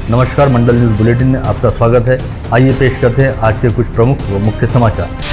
नमस्कार, मंडल news bulletin में आपका स्वागत है। आइए पेश करते हैं आज के कुछ प्रमुख व मुख्य समाचार।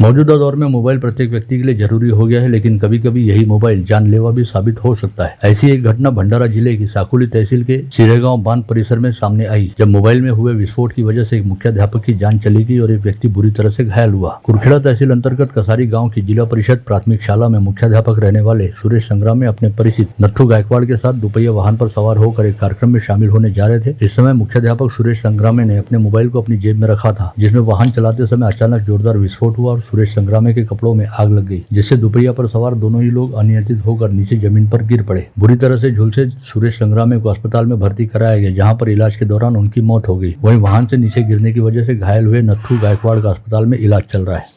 मौजूदा दौर में मोबाइल प्रत्येक व्यक्ति के लिए जरूरी हो गया है, लेकिन कभी कभी यही मोबाइल जानलेवा भी साबित हो सकता है। ऐसी एक घटना भंडारा जिले की साकुली तहसील के सिरेगांव बांध परिसर में सामने आई, जब मोबाइल में हुए विस्फोट की वजह से एक मुख्याध्यापक की जान चली गई और एक व्यक्ति बुरी तरह से घायल हुआ। कुरखेड़ा तहसील अंतर्गत कसारी गाँव की जिला परिषद प्राथमिक शाला में मुख्याध्यापक रहने वाले सुरेश संग्राम में अपने परिचित नत्थू गायकवाड़ के साथ दोपहिया वाहन पर सवार होकर एक कार्यक्रम में शामिल होने जा रहे थे। इस समय मुख्याध्यापक सुरेश संग्रामे ने अपने मोबाइल को अपनी जेब में रखा था, जिसमें वाहन चलाते समय अचानक जोरदार विस्फोट हुआ और सुरेश संग्रामे के कपड़ों में आग लग गई, जिससे दोपहिया पर सवार दोनों ही लोग अनियंत्रित होकर नीचे जमीन पर गिर पड़े। बुरी तरह से झुलसे सुरेश संग्रामे को अस्पताल में भर्ती कराया गया, जहां पर इलाज के दौरान उनकी मौत हो गई। वहीं वाहन से नीचे गिरने की वजह से घायल हुए नत्थू गायकवाड़ का अस्पताल में इलाज चल रहा है।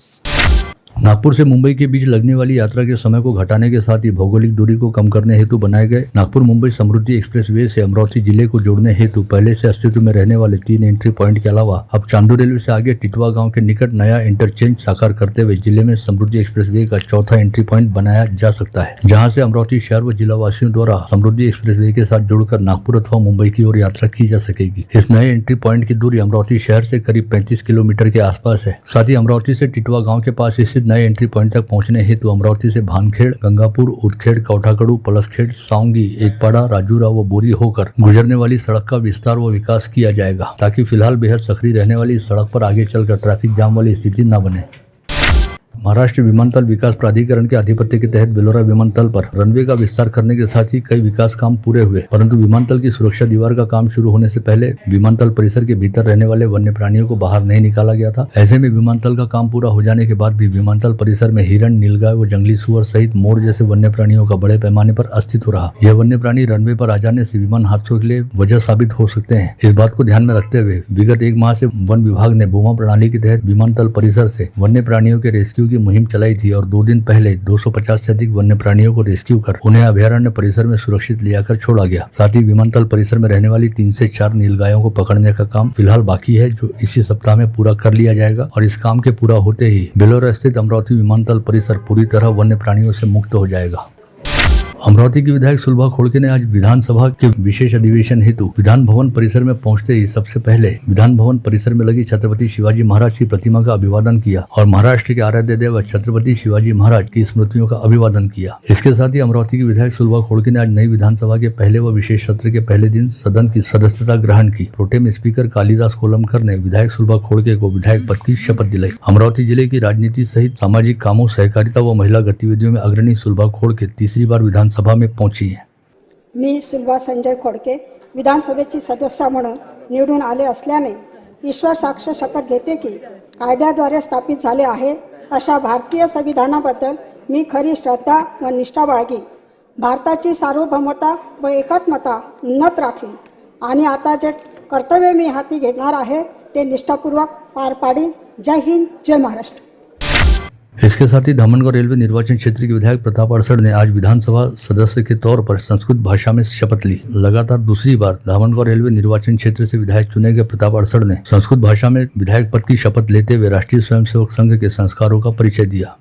नागपुर से मुंबई के बीच लगने वाली यात्रा के समय को घटाने के साथ ही भौगोलिक दूरी को कम करने हेतु बनाए गए नागपुर मुंबई समृद्धि एक्सप्रेसवे से अमरावती जिले को जोड़ने हेतु पहले से अस्तित्व में रहने वाले 3 एंट्री पॉइंट के अलावा अब चांदू रेलवे से आगे टिटवा गांव के निकट नया इंटरचेंज साकार करते हुए जिले में समृद्धि एक्सप्रेसवे का चौथा एंट्री पॉइंट बनाया जा सकता है, जहाँ से अमरावती शहर व जिला वासियों द्वारा समृद्धि एक्सप्रेसवे के साथ जुड़कर नागपुर अथवा मुंबई की ओर यात्रा की जा सकेगी। इस नए एंट्री पॉइंट की दूरी अमरावती शहर से करीब 35 किलोमीटर के आसपास है। साथ ही अमरावती से टिटवा गाँव के पास स्थित नए एंट्री पॉइंट तक पहुंचने हेतु अमरावती से भानखेड़, गंगापुर, उदखेड़, कौठाकड़ू, पलसखेड़, साउंगी, एकपाड़ा, राजूरा व बोरी होकर गुजरने वाली सड़क का विस्तार व विकास किया जाएगा, ताकि फिलहाल बेहद सक्रिय रहने वाली इस सड़क पर आगे चलकर ट्रैफिक जाम वाली स्थिति न बने। महाराष्ट्र विमानतल विकास प्राधिकरण के आधिपत्य के तहत बेलोरा विमानतल पर रनवे का विस्तार करने के साथ ही कई विकास काम पूरे हुए, परंतु विमानतल की सुरक्षा दीवार का काम शुरू होने से पहले विमानतल परिसर के भीतर रहने वाले वन्य प्राणियों को बाहर नहीं निकाला गया था। ऐसे में विमानतल का काम पूरा हो जाने के बाद भी विमानतल परिसर में हिरण, नीलगाय व जंगली सुअर सहित मोर जैसे वन्य प्राणियों का बड़े पैमाने पर अस्तित्व रहा। यह वन्य प्राणी रनवे पर आ जाने से विमान हादसों के लिए वजह साबित हो सकते हैं। इस बात को ध्यान में रखते हुए विगत 1 माह से वन विभाग ने बोमा प्रणाली के तहत विमानतल परिसर से वन्य प्राणियों के रेस्क्यू की मुहिम चलाई थी और 2 दिन पहले 250 से अधिक वन्य प्राणियों को रेस्क्यू कर उन्हें अभयारण्य परिसर में सुरक्षित ले जाकर छोड़ा गया। साथ ही विमानतल परिसर में रहने वाली 3 से 4 नीलगायों को पकड़ने का काम फिलहाल बाकी है, जो इसी सप्ताह में पूरा कर लिया जाएगा और इस काम के पूरा होते ही बेलोरा स्थित अमरावती विमानतल परिसर पूरी तरह वन्य प्राणियों से मुक्त हो जाएगा। अमरावती की विधायक सुलभा खोड़के ने आज विधानसभा के विशेष अधिवेशन हेतु विधान भवन परिसर में पहुंचते ही सबसे पहले विधान भवन परिसर में लगी छत्रपति शिवाजी महाराज की प्रतिमा का अभिवादन किया और महाराष्ट्र के आराध्य देव छत्रपति शिवाजी महाराज की स्मृतियों का अभिवादन किया। इसके साथ ही अमरावती की विधायक सुलभा खोड़के ने आज नई विधानसभा के पहले व विशेष सत्र के पहले दिन सदन की सदस्यता ग्रहण की। प्रोटेम स्पीकर कालिदास कोलमकर ने विधायक सुलभा खोड़के को विधायक पद की शपथ दिलाई। अमरावती जिले की राजनीति सहित सामाजिक कामों, सहकारिता व महिला गतिविधियों में अग्रणी सुलभा खोड़के तीसरी बार विधानसभा में पहुंची है। मी सुलभा संजय खोडके विधानसभेची सदस्य म्हणून निवडून आले असल्याने ईश्वर साक्ष शपथ घेते की कायद्याद्वारे स्थापित झाले आहे अशा भारतीय संविधानाबद्दल मी खरी श्रद्धा व निष्ठा बाळगीन, भारताची सार्वभौमता व एकात्मता उन्नत राखीन आणि आता जे कर्तव्य मी हाती घेणार आहे ते निष्ठापूर्वक पार पाडीन। जय हिंद, जय महाराष्ट्र। इसके साथ ही धामनगांव रेलवे निर्वाचन क्षेत्र के विधायक प्रताप अड़सड़ ने आज विधानसभा सदस्य के तौर पर संस्कृत भाषा में शपथ ली। लगातार दूसरी बार धामनगांव रेलवे निर्वाचन क्षेत्र से विधायक चुने गए प्रताप अड़सड़ ने संस्कृत भाषा में विधायक पद की शपथ लेते हुए राष्ट्रीय स्वयंसेवक संघ के संस्कारों का परिचय दिया।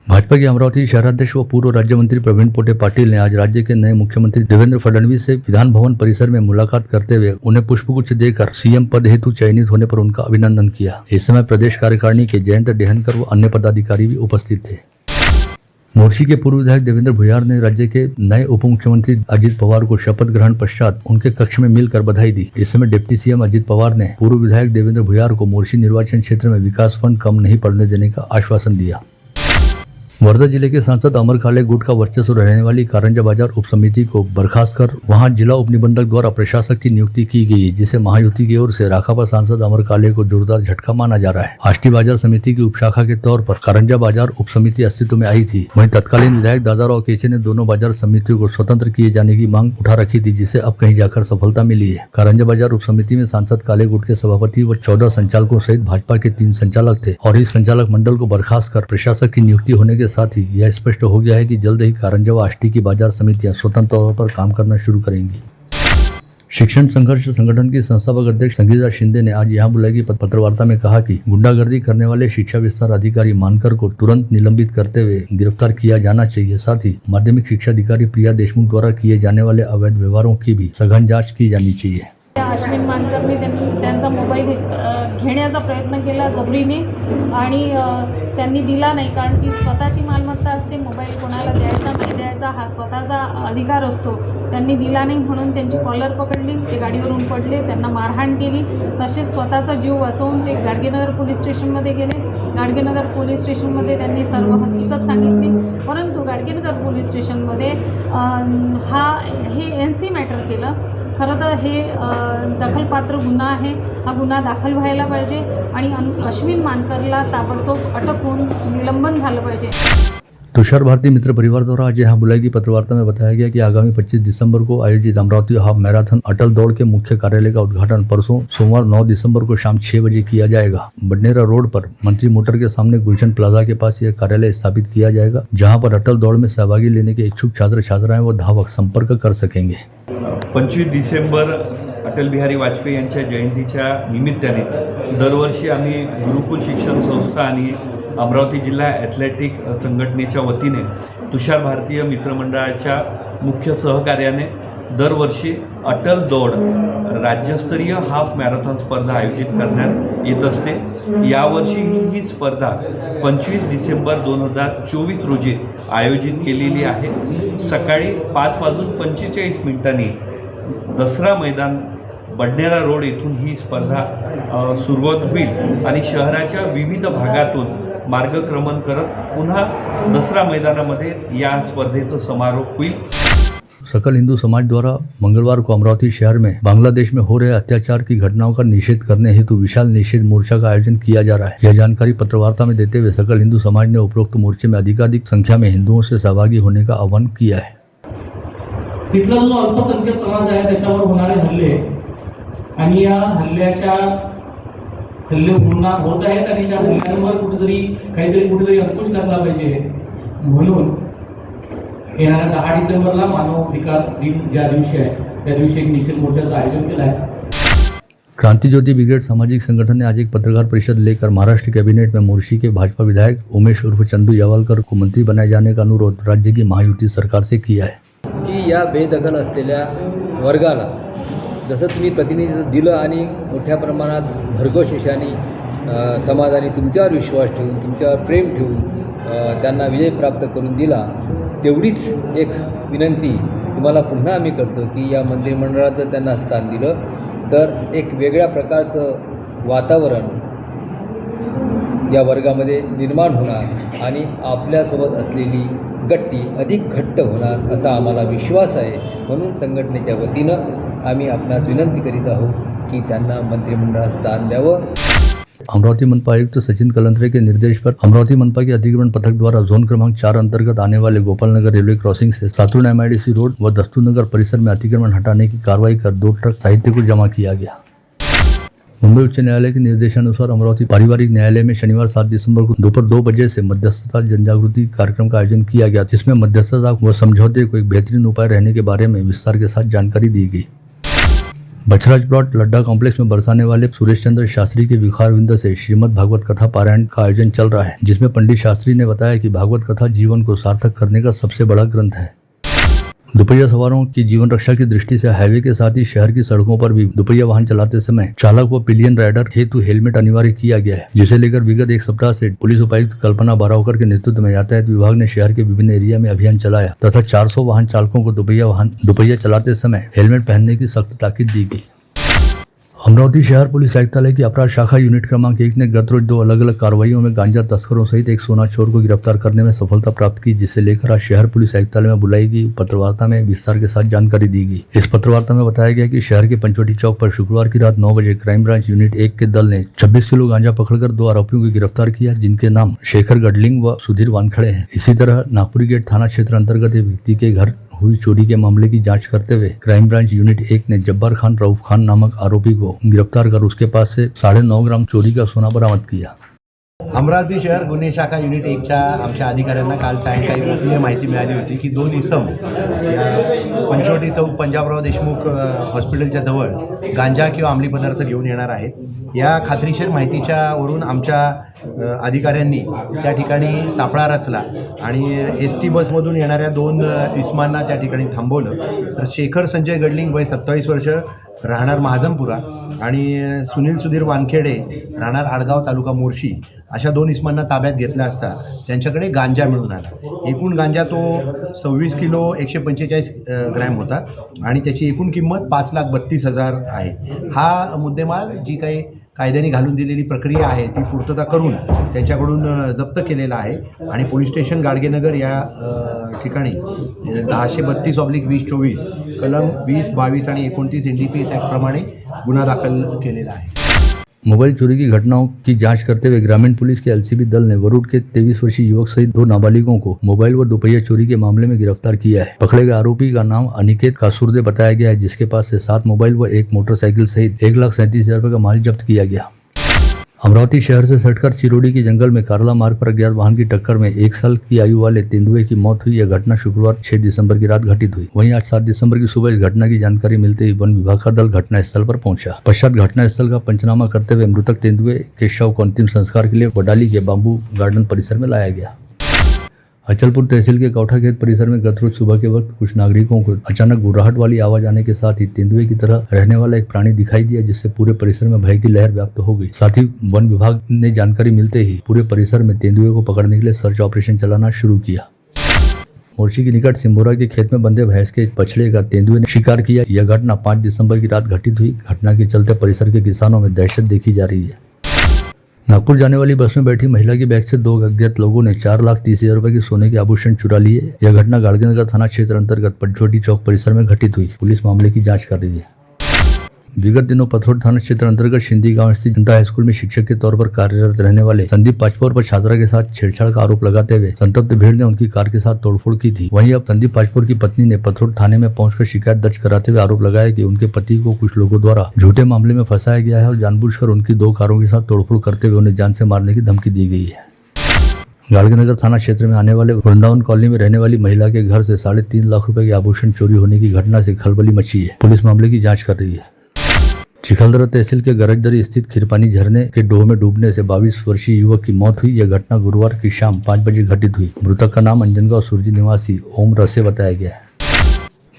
भाजपा के अमरावती शहराध्यक्ष व पूर्व राज्य मंत्री प्रवीण पोटे पाटिल ने आज राज्य के नए मुख्यमंत्री देवेंद्र फडणवीस से विधान भवन परिसर में मुलाकात करते हुए उन्हें पुष्पगुच्छ देकर सीएम पद हेतु चयनित होने पर उनका अभिनंदन किया। इस समय प्रदेश कार्यकारिणी के जयंत डेहनकर व अन्य पदाधिकारी भी उपस्थित थे। मोर्शी के पूर्व विधायक देवेंद्र भुयार ने राज्य के नए उप मुख्यमंत्री अजित पवार को शपथ ग्रहण पश्चात उनके कक्ष में मिलकर बधाई दी। इस समय डिप्टी सीएम अजित पवार ने पूर्व विधायक देवेंद्र भुयार को मोर्शी निर्वाचन क्षेत्र में विकास फंड कम नहीं पड़ने देने का आश्वासन दिया। वर्धा जिले के सांसद अमर काले गुट का वर्चस्व रहने वाली कारंजा बाजार उप समिति को बर्खास्त कर वहां जिला उप निबंधक द्वारा प्रशासक की नियुक्ति की गई है, जिसे महायुति की ओर से राकापा सांसद अमर काले को जोरदार झटका माना जा रहा है। आष्टी बाजार समिति की उपशाखा के तौर पर कारंजा बाजार उप समिति अस्तित्व में आई थी। वहीं तत्कालीन विधायक दादाराव केचे ने दोनों बाजार समितियों को स्वतंत्र किए जाने की मांग उठा रखी थी, जिसे अब कहीं जाकर सफलता मिली है। कारंजा बाजार उप समिति में सांसद काले गुट के सभापति व 14 संचालकों सहित भाजपा के 3 संचालक थे और इस संचालक मंडल को बर्खास्त कर प्रशासक की नियुक्ति होने के साथ ही यह स्पष्ट हो गया है कि जल्द ही कारंजा व आष्टी की बाजार समितियां स्वतंत्र तौर पर काम करना शुरू करेंगी। शिक्षण संघर्ष संगठन की संस्थापक अध्यक्ष संगीता शिंदे ने आज यहां बुलाई गई पत्रवार्ता में कहा कि गुंडागर्दी करने वाले शिक्षा विस्तार अधिकारी मानकर को तुरंत निलंबित करते हुए गिरफ्तार किया जाना चाहिए। साथ ही माध्यमिक शिक्षा अधिकारी प्रिया देशमुख द्वारा किए जाने वाले अवैध व्यवहारों की भी सघन जांच की जानी चाहिए। अश्विन मानकरने त्यांचा मोबाईल घेण्याचा प्रयत्न केला जबरीने आणि त्यांनी दिला नाही, कारण ती स्वतःची मालमत्ता असते. मोबाईल कोणाला द्यायचा नाही द्यायचा हा स्वतःचा अधिकार असतो. त्यांनी दिला नाही म्हणून त्यांची कॉलर पकडली, ते गाडीवरून पडले, त्यांना मारहाण केली. तसेच स्वतःचा जीव वाचवून ते गाडगेनगर पोलीस स्टेशनमध्ये गेले. गाडगेनगर पोलीस स्टेशनमध्ये त्यांनी सर्व हकीकत सांगितली, परंतु गाडगेनगर पोलीस स्टेशनमध्ये हे NC मॅटर केलं. खरं तर हे दखलपात्र गुन्हा आहे. हा गुन्हा दाखल व्हायला पाहिजे आणि अश्विन मानकरला ताबडतोब अटक होऊन निलंबन झालं पाहिजे. तुषार भारती मित्र परिवार द्वारा आज यहाँ बुलाई की पत्रवार्ता में बताया गया कि आगामी 25 दिसंबर को आयोजित अमरावती हाफ मैराथन अटल दौड़ के मुख्य कार्यालय का उद्घाटन परसों सोमवार 9 दिसंबर को शाम 6 बजे किया जाएगा. बडनेरा रोड पर मंत्री मोटर के सामने गुलशन प्लाजा के पास यह कार्यालय स्थापित किया जाएगा, जहां पर अटल दौड़ में सहभागी लेने के इच्छुक छात्र छात्राएं व धावक संपर्क कर सकेंगे. 25 डिसेंबर अटल बिहारी वाजपेयी यांच्या जयंतीच्या निमित्ताने दरवर्षी आम्ही गुरुकुल शिक्षण संस्था आणि अमरावती जिल्हा ॲथलेटिक संघटनेच्या वतीने तुषार भारतीय मित्रमंडळाच्या मुख्य सहकार्याने दरवर्षी अटल दौड राज्यस्तरीय हाफ मॅरेथॉन स्पर्धा आयोजित करण्यात येत असते. यावर्षी ही स्पर्धा 25 डिसेंबर 2024 रोजी आयोजित केलेली आहे. सकाळी 5:45 दसरा मैदान बडनेरा रोड येथून ही स्पर्धा सुरुवात होईल आणि शहराच्या विविध भागातून मार्गक्रमण करत पुन्हा दसरा मैदानामध्ये या स्पर्धेचा समारोप होईल. सकल हिंदू समाज द्वारा मंगलवार को अमरावती शहर में बांग्लादेश में हो रहे अत्याचार की घटनाओं का निषेध करने हेतु विशाल निषेध मोर्चा का आयोजन किया जा रहा है. यह जानकारी पत्रवार्ता में देते हुए सकल हिंदू समाज ने उपरोक्त मोर्चे में अधिकाधिक संख्या में हिंदुओं से सहभागी होने का आह्वान किया है. तिथला जो अल्पसंख्याक समाज आहे त्याच्यावर होणारे हल्ले आणि या हल्ले होत आहेत आणि त्या हल्ल्यांवर कुठेतरी अंकुश लागला पाहिजे म्हणून येणाऱ्या 10 डिसेंबरला मानव अधिकार दिन ज्या दिवशी आहे त्या दिवशी एक निषेध मोर्चाचं आयोजन केलं आहे. क्रांति ज्योति ब्रिगेड सामाजिक संगठन ने आज एक पत्रकार परिषद लेकर महाराष्ट्र कैबिनेट में मोर्शी के भाजपा विधायक उमेश उर्फ चंदू यावलकर को मंत्री बनाए जाने का अनुरोध राज्य की महायुति सरकार से किया है. की या बेदखल असलेल्या वर्गाला जसं तुम्ही प्रतिनिधित्व दिलं आणि मोठ्या प्रमाणात भरघोस यशाने समाजाने तुमच्यावर विश्वास ठेवून तुमच्यावर प्रेम ठेवून त्यांना विजय प्राप्त करून दिला, तेवढीच एक विनंती तुम्हाला पुन्हा आम्ही करतो की या मंत्रिमंडळात जर त्यांना स्थान दिलं तर एक वेगळ्या प्रकारचं वातावरण या वर्गामध्ये निर्माण होणार आणि आपल्यासोबत असलेली गट्टी अधिक घट्ट होणार असा आम्हाला विश्वास आहे. म्हणून संघटनेच्या वतीनं आम्ही आपणास विनंती करीत आहोत की त्यांना मंत्रिमंडळात स्थान द्यावं. अमरावती मनपा आयुक्त सचिन कलंत्रे के निर्देश पर अमरावती मनपा के अधिग्रहण पथक द्वारा जोन क्रमांक 4 अंतर्गत आने वाले गोपालनगर रेलवे क्रॉसिंग से सातुर्ण MIDC रोड व दस्तूरनगर परिसर में अतिक्रमण हटाने की कार्रवाई कर 2 ट्रक साहित्य को जमा किया गया. मुंबई उच्च न्यायालय के निर्देशानुसार अमरावती पारिवारिक न्यायालय में शनिवार 7 दिसंबर को दोपहर 2 बजे से मध्यस्थता जनजागृति कार्यक्रम का आयोजन किया गया, जिसमें मध्यस्थता व समझौते को एक बेहतरीन उपाय रहने के बारे में विस्तार के साथ जानकारी दी गई. बछराज प्लॉट लड्डा कॉम्प्लेक्स में बरसाने वाले सुरेश चंद्र शास्त्री के विखारविंद से श्रीमद् भागवत कथा पारायण का आयोजन चल रहा है, जिसमें पंडित शास्त्री ने बताया कि भागवत कथा जीवन को सार्थक करने का सबसे बड़ा ग्रंथ है. दुपहिया सवारों की जीवन रक्षा की दृष्टि से हाईवे के साथ ही शहर की सड़कों पर भी दुपहिया वाहन चलाते समय चालक व पिलियन राइडर हेतु हेलमेट अनिवार्य किया गया है, जिसे लेकर विगत एक सप्ताह से पुलिस उपायुक्त कल्पना बारावकर के नेतृत्व में यातायात विभाग ने शहर के विभिन्न एरिया में अभियान चलाया तथा 400 वाहन चालकों को दुपहिया चलाते समय हेलमेट पहनने की सख्त ताकीद दी गई. अमरावती शहर पुलिस आयुक्तालय की अपराध शाखा यूनिट क्रमांक 1 ने गत रोज 2 अलग अलग कार्रवाइयों में गांजा तस्करों सहित एक सोना चोर को गिरफ्तार करने में सफलता प्राप्त की, जिसे लेकर आज शहर पुलिस आयुक्तालय में बुलाई गई पत्रवार्ता में विस्तार के साथ जानकारी दी गई. इस पत्रवार्ता में बताया गया कि शहर के पंचवटी चौक पर शुक्रवार की रात 9 बजे क्राइम ब्रांच यूनिट 1 के दल ने 26 किलो गांजा पकड़कर 2 आरोपियों को गिरफ्तार किया, जिनके नाम शेखर गडलिंग व सुधीर वानखड़े हैं. इसी तरह नागपुरी गेट थाना क्षेत्र अंतर्गत एक व्यक्ति के घर हुई चोरी के मामले की जांच करते हुए क्राइम ब्रांच यूनिट 1 ने जब्बार खान रऊफ खान नामक आरोपी को गिरफ्तार कर उसके पास से 9.5 ग्राम चोरी का सोना बरामद किया. अमरावती शहर गुन्हे शाखा युनिट 1च्या आमच्या अधिकाऱ्यांना काल सायंकाळी गोपनीय माहिती मिळाली होती की 2 इसम या पंचवटी चौक पंजाबराव देशमुख हॉस्पिटलच्या जवळ गांजा किंवा अंमली पदार्थ घेऊन येणार आहेत. या खात्रीशीर माहितीच्या वरून आमच्या अधिकाऱ्यांनी त्या ठिकाणी सापळा रचला आणि ST बसमधून येणाऱ्या 2 इसमांना त्या ठिकाणी थांबवलं. तर शेखर संजय गडलिंग वय 27 वर्ष राहणार महाजनपुरा आणि सुनील सुधीर वानखेडे राहणार आडगाव तालुका मोर्शी अशा 2 इसमांना ताब्यात घेतला असता त्यांच्याकडे गांजा मिळून आला. एकूण गांजा तो 26 किलो 145 ग्रॅम होता आणि त्याची एकूण किंमत 5,32,000 आहे. हा मुद्देमाल जी काही कायद्याने घालून दिलेली प्रक्रिया आहे ती पूर्तता करून त्यांच्याकडून जप्त केलेला आहे आणि पोलीस स्टेशन गाडगेनगर या ठिकाणी 1032/2024 कलम 20, 22 आणि 29 NDPS ॲक्टप्रमाणे गुन्हा दाखल केलेला आहे. मोबाइल चोरी की घटनाओं की जांच करते हुए ग्रामीण पुलिस के LCB दल ने वरुड के 23 वर्षीय युवक सहित 2 नाबालिगों को मोबाइल व दोपहिया चोरी के मामले में गिरफ्तार किया है. पकड़े गए आरोपी का नाम अनिकेत कासूरदे बताया गया है, जिसके पास से 7 मोबाइल व 1 मोटरसाइकिल सहित 1,37,000 रुपये का माल जब्त किया गया. अमरावती शहर से सटकर चिरोड़ी के जंगल में कारला मार्ग पर अज्ञात वाहन की टक्कर में 1 साल की आयु वाले तेंदुए की मौत हुई. यह घटना शुक्रवार 6 दिसंबर की रात घटित हुई. वहीं आज 7 दिसंबर की सुबह इस घटना की जानकारी मिलते ही वन विभाग का दल घटनास्थल पर पहुंचा. पश्चात घटनास्थल का पंचनामा करते हुए मृतक तेंदुए के शव को अंतिम संस्कार के लिए वडाली के बांबू गार्डन परिसर में लाया गया. अचलपुर तहसील के कौठा खेत परिसर में गत रोज सुबह के वक्त कुछ नागरिकों को अचानक गुर्राहट वाली आवाज आने के साथ ही तेंदुए की तरह रहने वाला एक प्राणी दिखाई दिया, जिससे पूरे परिसर में भय की लहर व्याप्त हो गई. साथ ही वन विभाग ने जानकारी मिलते ही पूरे परिसर में तेंदुए को पकड़ने के लिए सर्च ऑपरेशन चलाना शुरू किया. मोर्शी के निकट सिंबोरा के खेत में बंधे भैंस के बछड़े का तेंदुए ने शिकार किया. यह घटना 5 दिसंबर की रात घटित हुई. घटना के चलते परिसर के किसानों में दहशत देखी जा रही है. नागपुर जाने वाली बस में बैठी महिला की बैग से 2 अज्ञात लोगों ने 4,30,000 रुपए के सोने के आभूषण चुरा लिए. यह घटना गाड़गेनगर थाना क्षेत्र अंतर्गत पंचवटी चौक परिसर में घटित हुई. पुलिस मामले की जांच कर रही है. विगत दिनों पथरोट थाना क्षेत्र अंतर्गत शिंदी गांव स्थित जनता हाईस्कूल में शिक्षक के तौर पर कार्यरत रहने वाले संदीप पाचपोर पर छात्रा के साथ छेड़छाड़ का आरोप लगाते हुए संतप्त भीड़ ने उनकी कार के साथ तोड़फोड़ की थी. वहीं अब संदीप पाचपोर की पत्नी ने पथरोट थाने में पहुंचकर शिकायत दर्ज कराते हुए आरोप लगाया कि उनके पति को कुछ लोगों द्वारा झूठे मामले में फंसाया गया है और जानबूझकर उनकी 2 कारों के साथ तोड़फोड़ करते हुए उन्हें जान से मारने की धमकी दी गई है. गाड़गेनगर थाना क्षेत्र में आने वाले वृंदावन कॉलोनी में रहने वाली महिला के घर से 3.5 लाख रुपए के आभूषण चोरी होने की घटना से खलबली मची है. पुलिस मामले की जांच कर रही है. चिखलदरा तहसील के गरजदरी स्थित खीरपानी झरने के डोह में डूबने से 22 वर्षीय युवक की मौत हुई. यह घटना गुरुवार की शाम 5 बजे घटित हुई. मृतक का नाम अंजनगांव सुरजी निवासी ओम रसे बताया गया है.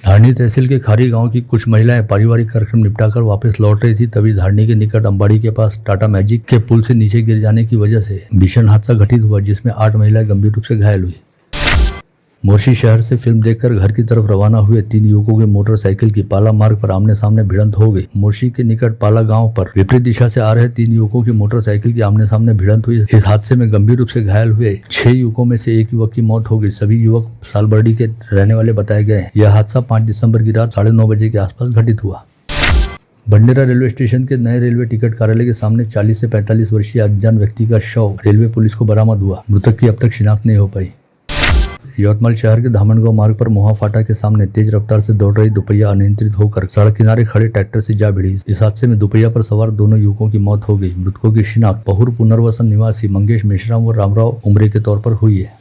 धारनी तहसील के खारी गांव की कुछ महिलाएं पारिवारिक कार्यक्रम निपटाकर वापस लौट रही थी. तभी धारनी के निकट अंबाड़ी के पास टाटा मैजिक के पुल से नीचे गिर जाने की वजह से भीषण हादसा घटित हुआ, जिसमें 8 महिलाएं गंभीर रूप से घायल हुई. मोर्शी शहर से फिल्म देखकर घर की तरफ रवाना हुए 3 युवकों के मोटरसाइकिल की पाला मार्ग पर आमने सामने भिड़ंत हो गई. मोर्शी के निकट पाला गांव पर विपरीत दिशा से आ रहे 3 युवकों की मोटरसाइकिल की आमने सामने भिड़ंत हुई. इस हादसे में गंभीर रूप से घायल हुए 6 युवकों में से 1 युवक की मौत हो गई. सभी युवक सालबर्डी के रहने वाले बताए गए हैं. यह हादसा 5 दिसंबर की रात 9:30 बजे के आसपास घटित हुआ. बंडेरा रेलवे स्टेशन के नए रेलवे टिकट कार्यालय के सामने 40 से 45 वर्षीय अज्ञात व्यक्ति का शव रेलवे पुलिस को बरामद हुआ. मृतक की अब तक शिनाख्त नहीं हो पाई. यवतमाल शहर के धामनगांव मार्ग पर मोहा फाटा के सामने तेज रफ्तार से दौड़ रही दोपहिया अनियंत्रित होकर सड़क किनारे खड़े ट्रैक्टर से जा भिड़ी. इस हादसे में दोपहिया पर सवार दोनों युवकों की मौत हो गई. मृतकों की शिनाख्त पहुर पुनर्वसन निवासी मंगेश मेश्राम व रामराव उमरे के तौर पर हुई है.